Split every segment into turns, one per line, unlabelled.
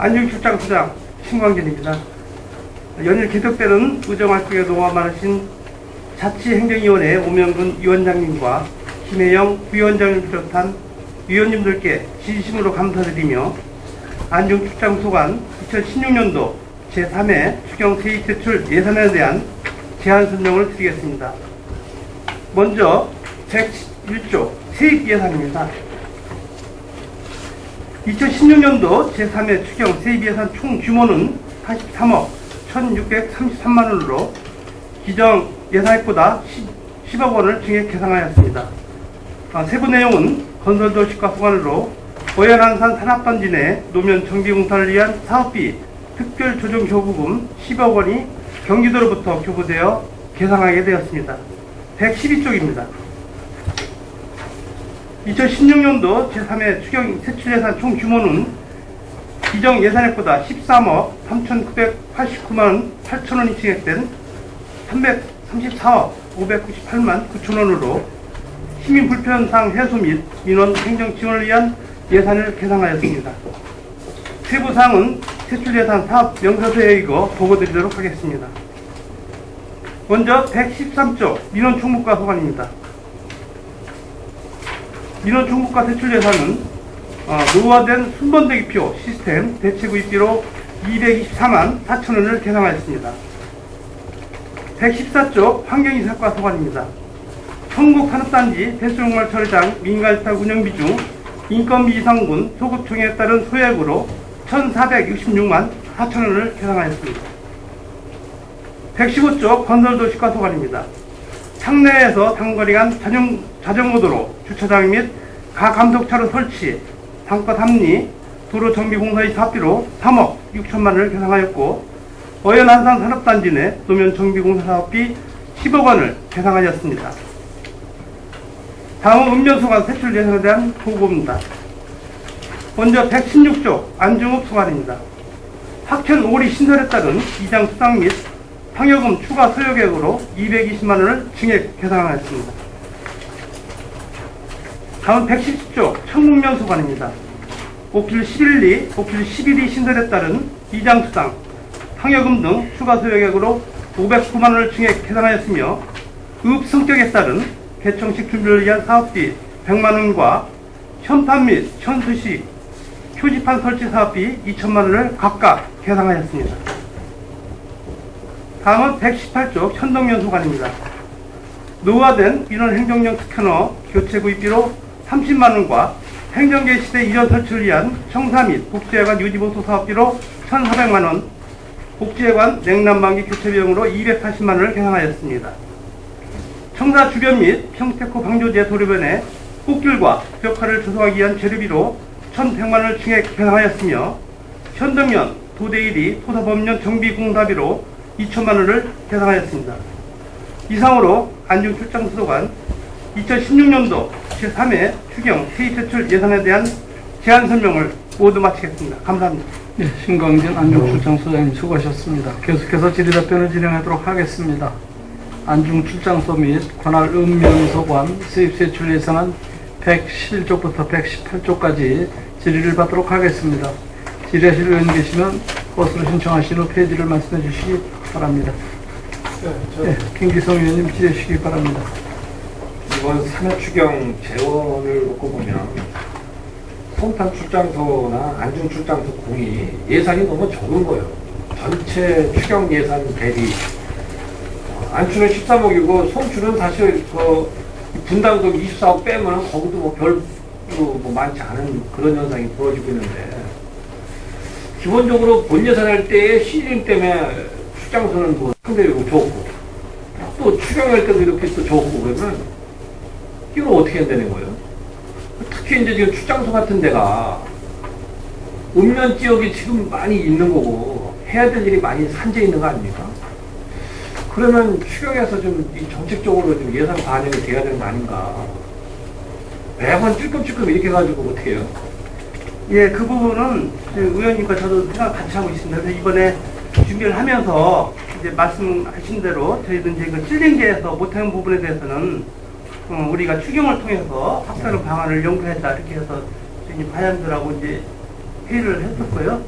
안중출장소장 신광진입니다. 연일 계속되는 의정활동에 노고 많으신 자치행정위원회 오명근 위원장님과 김혜영 부위원장을 비롯한 위원님들께 진심으로 감사드리며 안중출장소관 2016년도 제3회 추경 세입 대출 예산에 대한 제안 설명을 드리겠습니다. 먼저 111조 세입 예산입니다. 2016년도 제3회 추경 세입 예산 총 규모는 83억 1633만원으로 기정 예산액보다 10억 원을 증액 계상하였습니다. 세부 내용은 건설도시가 소관으로 어연안산 산업단지 내 노면 정비공사를 위한 사업비 특별조정교부금 10억 원이 경기도로부터 교부되어 계상하게 되었습니다. 112쪽입니다. 2016년도 제3회 추경 세출예산 총 규모는 기정 예산액보다 13억 3,989만 8천원이 증액된 334억 598만 9천원으로 시민 불편상 해소 및 민원 행정 지원을 위한 예산을 계상하였습니다. 세부사항은 세출예산 사업 명세서에 읽어 보고드리도록 하겠습니다. 먼저 113조 민원총무과 소관입니다. 민원총무과 세출예산은 노후화된 순번대기표 시스템 대체구입비로 224만 4천원을 계상하였습니다. 114조 환경이사과 소관입니다. 청곡산업단지 배수용말 처리장 민간시설 운영비 중 인건비 이상분 소급총에 따른 소액으로 1,466만 4천원을 계상하였습니다. 115조 건설도시과 소관입니다. 창내에서 장거리 간 자전거도로 주차장 및 가감속차로 설치, 상가 합리, 도로 정비공사의 사업비로 3억 6천만원을 계상하였고 어연안산 산업단지 내 노면 정비공사 사업비 10억 원을 계상하였습니다. 다음은 읍면소관 세출 예산에 대한 보고입니다. 먼저 116조 안중업 소관입니다. 학현 오리 신설에 따른 이장 수당 및 상여금 추가 소요계획으로 220만원을 증액 계상하였습니다. 다음 110조 청국면 소관입니다. 오필 11리, 오필 11리 신설에 따른 이장 수당, 상여금 등 추가 소요계획으로 509만원을 증액 계상하였으며 읍 성격에 따른 개청식 준비를 위한 사업비 100만원과 현판 및 현수식, 표지판 설치 사업비 2천만원을 각각 계상하였습니다. 다음은 118조 현동면 소관입니다. 노후화된 민원 행정용 스캐너 교체 구입비로 30만원과 행정계 시대 이전 설치를 위한 청사 및 복지회관 유지보수 사업비로 1,400만원, 복지회관 냉난방기 교체 비용으로 240만원을 계상하였습니다. 청사 주변 및 평택호 방조제 도로변에 꽃길과 벽화를 조성하기 위한 재료비로 1,100만원을 증액 계상하였으며 현동면 도대1이 토사법년 정비공사비로 2천만원을 계상하였습니다. 이상으로 안중출장소관 2016년도 제3회 추경 세입대출 예산에 대한 제안 설명을 모두 마치겠습니다. 감사합니다.
네, 신광진 안중출장소장님 수고하셨습니다. 계속해서 질의답변을 진행하도록 하겠습니다. 안중출장소 및 관할 읍면소관 세입세출 예산안 111조부터 118조까지 질의를 받도록 하겠습니다. 질의하실 의원 계시면 것으로 신청하신 후 페이지를 말씀해 주시기 바랍니다. 네, 김기성 의원님 질의해 주시기 바랍니다.
이번 3회 추경 재원을 놓고 보면 송탄 출장소나 안중 출장소 공이 예산이 너무 적은 거예요. 전체 추경 예산 대비 안추는 13억이고 송추는 사실 그 분당도 24억 빼면 거기도 뭐 별로 뭐 많지 않은 그런 현상이 벌어지고 있는데 기본적으로 본 예산할 때의 시즌 때문에 출장소는 뭐 상대적으로 좋고 또 추경할 때도 이렇게 또 좋고 그러면 이걸 어떻게 해야 되는 거예요? 특히 이제 지금 출장소 같은 데가 읍면 지역이 지금 많이 있는 거고 해야 될 일이 많이 산재 있는 거 아닙니까? 그러면 추경에서 좀 정책적으로 좀 예산 반영이 돼야 되는 거 아닌가? 매번 찔끔찔끔 이렇게 해가지고 어떻게 해요?
예, 그 부분은 의원님과 저도 생각 같이 하고 있습니다. 그래서 이번에 준비를 하면서 이제 말씀하신 대로 저희도 이제 그 찔린계에서 못하는 부분에 대해서는 우리가 추경을 통해서 합산의 방안을 연구했다 이렇게 해서 저희 과장들하고 이제 회의를 했었고요.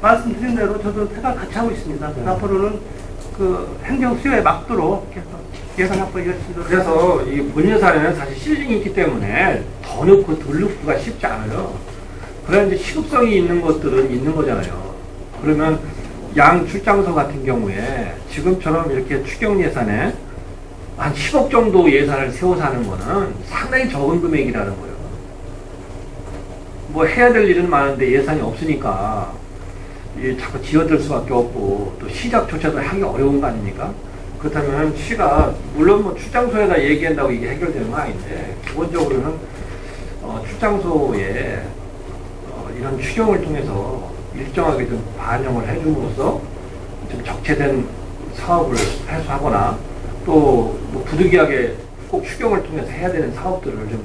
말씀드린 대로 저도 생각 같이 하고 있습니다.
네.
앞으로는 그 행정 수요에 맞도록 계속 예산 확보 이어지도록.
그래서 이 본 예산에는 사실 실링이 있기 때문에 더 넣고 덜 넣기가 쉽지 않아요. 그런 이제 시급성이 있는 것들은 있는 거잖아요. 그러면 양 출장소 같은 경우에 지금처럼 이렇게 추경 예산에 한 10억 정도 예산을 세워서 하는 거는 상당히 적은 금액이라는 거예요. 뭐 해야 될 일은 많은데 예산이 없으니까 자꾸 지어들 수밖에 없고 또 시작조차도 하기 어려운 거 아닙니까? 그렇다면 시가 물론 뭐 출장소에다 얘기한다고 이게 해결되는 건 아닌데 기본적으로는 출장소에 이런 추경을 통해서 일정하게 좀 반영을 해줌으로써 좀 적체된 사업을 해소하거나 또 뭐 부득이하게 꼭 추경을 통해서 해야 되는 사업들을 좀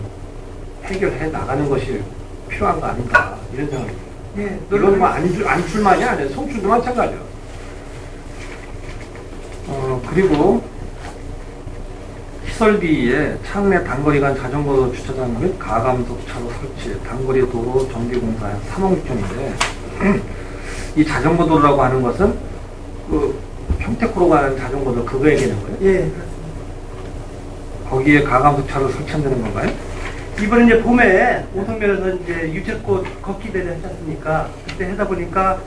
해결해 나가는 것이 필요한 거 아닌가 이런 생각이 듭니다.
예,
이건 뭐 안출만이 아니라 송출도 마찬가지요. 그리고 시설비에 차내 단거리 간 자전거 주차장 및 가감석 차로 설치, 단거리 도로 정비공사에 3억 6천인데 이 자전거 도로라고 하는 것은 그 평택으로 가는 자전거도 그거 얘기하는 거예요?
예, 그렇습니다.
거기에 가감석 차로 설치한다는 건가요?
이번에 이제 봄에 오송면에서 이제 유채꽃 걷기 대회 했지 않습니까? 그때 하다 보니까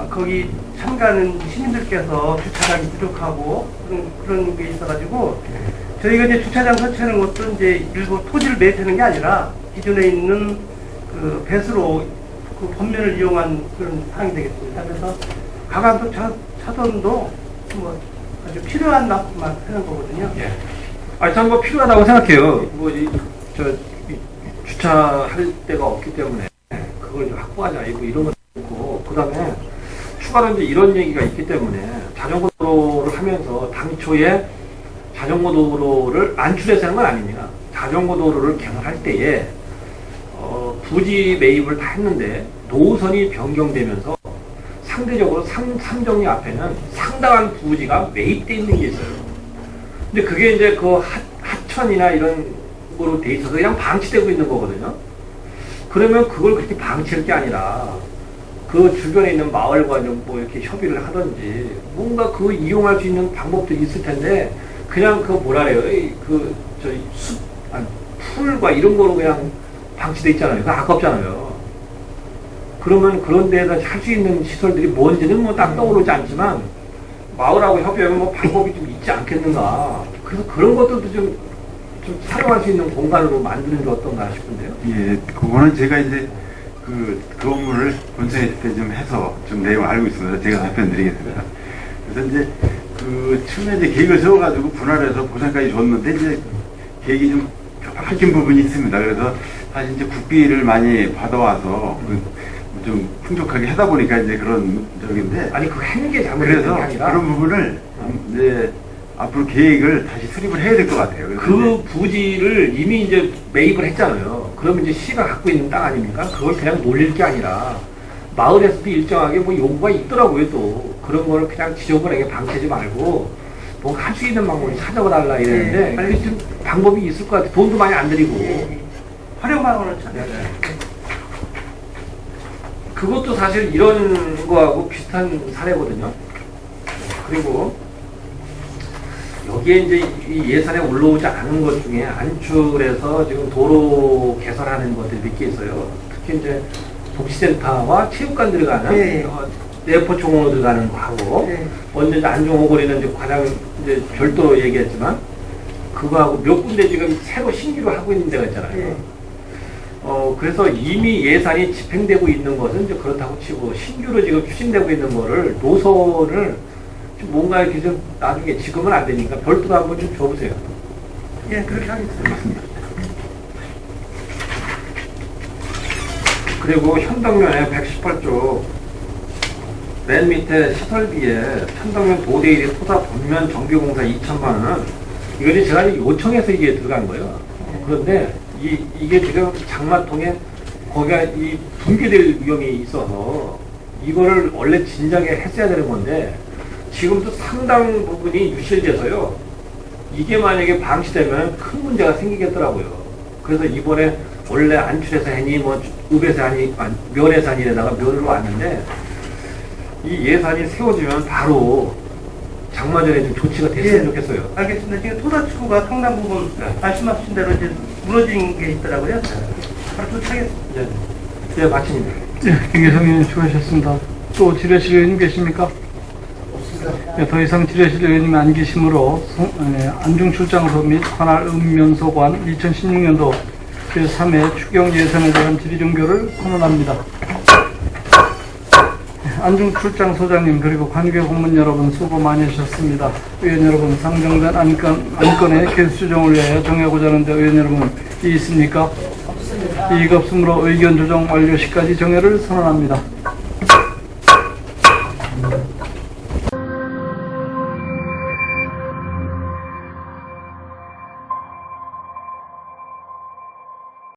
거기 참가하는 시민들께서 주차장이 부족하고 그런 게 있어가지고 저희가 이제 주차장 설치하는 것도 이제 일부 토지를 매입하는 게 아니라 기존에 있는 그 배수로 그 범면을 이용한 그런 상황이 되겠습니다. 그래서 가감도 차선도 뭐 아주 필요한 납만 하는 거거든요.
예. 전 뭐 필요하다고 생각해요. 주차할 데가 없기 때문에 그걸 좀 확보하자 뭐 이런 것도 있고 그다음에 추가로 이제 이런 얘기가 있기 때문에 자전거 도로를 하면서 당초에 자전거 도로를 안출해서 하는 건 아닙니다. 자전거 도로를 개설할 때에 부지 매입을 다 했는데 노선이 변경되면서 상대적으로 삼정리 앞에는 상당한 부지가 매입돼 있는 게 있어요. 근데 그게 이제 그 하천이나 이런 거로 돼 있어서 그냥 방치되고 있는 거거든요. 그러면 그걸 그렇게 방치할 게 아니라 그 주변에 있는 마을과 뭐 이렇게 협의를 하든지 뭔가 그 이용할 수 있는 방법도 있을 텐데 그냥 그 뭐라 그래요? 풀과 이런 거로 그냥 방치돼 있잖아요. 그거 아깝잖아요. 그러면 그런 데에서 할 수 있는 시설들이 뭔지는 뭐 딱 떠오르지 않지만 마을하고 협의하면 뭐 방법이 좀 있지 않겠는가. 그래서 그런 것들도 좀 사용할 수 있는 공간으로 만드는 게 어떤가 싶은데요.
예, 그거는 제가 이제 그 업무를 본청회 때 좀 해서 좀 내용을 알고 있습니다. 제가 답변 드리겠습니다. 그래서 이제 그 처음에 이제 계획을 세워가지고 분할해서 보상까지 줬는데 이제 계획이 좀 바뀐 부분이 있습니다. 그래서 사실 이제 국비를 많이 받아와서 좀 풍족하게 하다 보니까 이제 그런 적인데.
아니 그거 하는 게 잘못된 게
그래서
아니라
그런 부분을 이제 앞으로 계획을 다시 수립을 해야 될 것 같아요. 그래서
그 부지를 이미 이제 매입을 했잖아요. 그러면 이제 시가 갖고 있는 땅 아닙니까? 그걸 그냥 놀릴 게 아니라 마을에서도 일정하게 뭐 요구가 있더라고요. 또 그런 거를 그냥 지저분하게 방치하지 말고 뭔가 할 수 있는 방법을 찾아봐달라 이랬는데 그게 좀 방법이 있을 것 같아요. 돈도 많이 안 들이고
활용 방법을 찾아야
네. 그것도 사실 이런 거하고 비슷한 사례거든요. 그리고 여기에 이제 이 예산에 올라오지 않은 것 중에 안출해서 지금 도로 개설하는 것들이 몇 개 있어요. 특히 이제 복지센터와 체육관 들어가는
네.
내포총으로 들어가는 거 하고
네.
먼저 이제 안종호거리는 이제 과장 이제 별도 얘기했지만 그거하고 몇 군데 지금 새로 신규로 하고 있는 데가 있잖아요.
네.
그래서 이미 예산이 집행되고 있는 것은 이제 그렇다고 치고 신규로 지금 추진되고 있는 거를 노선을 좀 뭔가 이렇게 좀 나중에 지금은 안 되니까 별도로 한번 좀 줘보세요.
예, 그렇게 하겠습니다.
그리고 현덕면에 118쪽 맨 밑에 시설비에 현덕면 도대일이 토사 본면 정비공사 2천만 원 이거는 제가 요청해서 이게 들어간 거예요. 그런데 이게 지금 장마통에 거기가 이 붕괴될 위험이 있어서 이거를 원래 진작에 했어야 되는 건데 지금도 상당 부분이 유실돼서요. 이게 만약에 방치되면 큰 문제가 생기겠더라고요. 그래서 이번에 원래 안출에서 하니 뭐 읍에서 하니 면에서 하니에다가 면으로 왔는데 이 예산이 세워지면 바로 장마 전에 좀 조치가 됐으면
예.
좋겠어요.
알겠습니다. 지금 토다치구가 상당 부분
네.
말씀하신 대로 이제 무너진 게 있더라고요. 바로 조치하겠습니다.
네, 네 마칩니다.
예, 김계성 의원님 수고하셨습니다. 또 지뢰실 의원님 계십니까? 예, 더 이상 지뢰실 의원님이 안 계시므로 안중출장소 및 관할 읍면소관 2016년도 제3회 추경 예산에 대한 질의종교를 선언합니다. 안중출장소장님 그리고 관계 공무원 여러분 수고 많이 하셨습니다. 의원 여러분 상정된 안건의 개수 조정을 위하여 정하고자 하는데 의원 여러분 이의 있습니까? 없습니다. 이의가 없으므로 의견 조정 완료 시까지 정회를 선언합니다.